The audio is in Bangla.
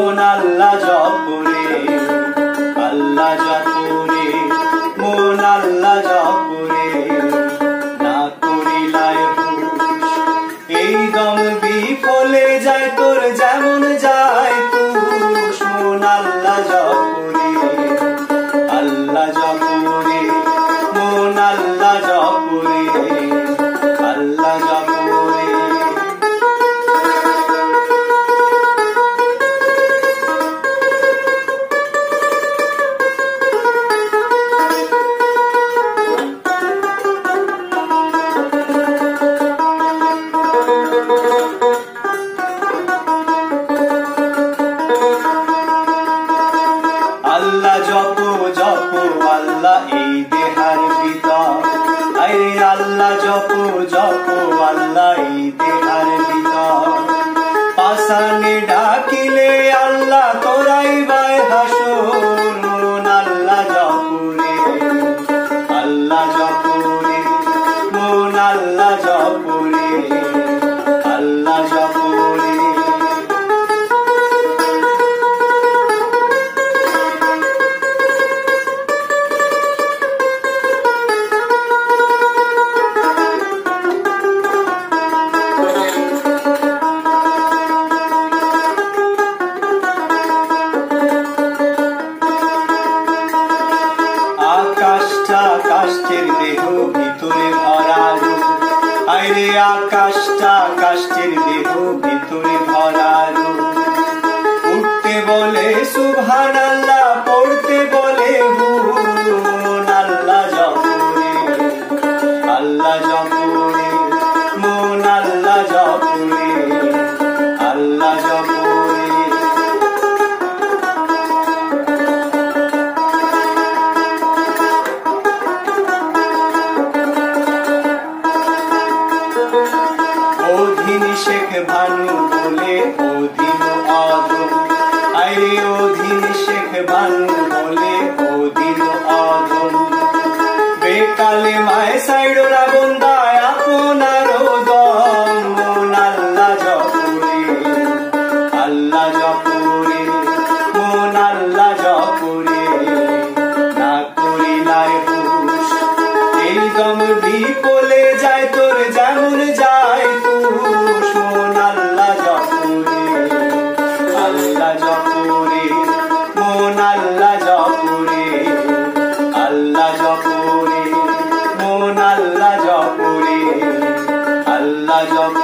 মন আল্লাহ জপরে, আল্লাহ জপরে মন আল্লাহ জপরে, না করিলায় হুশ এই দম বিফলে যায় তোর যেমন যায় তুষ। মন আল্লাহ জপরে, আল্লাহ জপরে মন আল্লাহ জপরে, আল্লাহ জপরে। আল্লাহ জপ জপ আল্লাহ এই দেহার ভিতর, আরে আল্লাহ জপ জপ আল্লাহ এই দেহার ভিতর। পাশানে ডাকিলে আল্লাহ করাইবাই হাসর। মন আল্লাহ জপরে, আল্লাহ জপরে মন আল্লাহ জপরে, আল্লাহ জপরে। আকাশটা কাষ্ঠের দেহ ভিতরে ভরালো, আইরে আকাশটা কাষ্ঠের দেহ ভিতরে ভরালো। উঠতে বলে সুবহানাল্লাহ, পড়তে বলে হু। মন আল্লাহ জপরে, আল্লাহ জপরে মন আল্লাহ জপরে, আল্লাহ জপরে। অধীন শেখ ভানু বলে অধীন আদম, আইরে অধীন শেখ ভানু বলে অধীন আদম। বেকালে মায় সাইডোরা বন্দায় আপনার দম। মন আল্লাহ জপরে, আল্লাহ জপরে মন আল্লাহ জপরে, না করিলায় হুশ এই দম বিফলে যায় তোর যেমন যায় তুষ। মন আল্লাহ জপরে, আল্লাহ জপরে মন আল্লাহ জপরে, আল্লাহ জপরে মন আল্লাহ জপরে, আল্লাহ জপরে।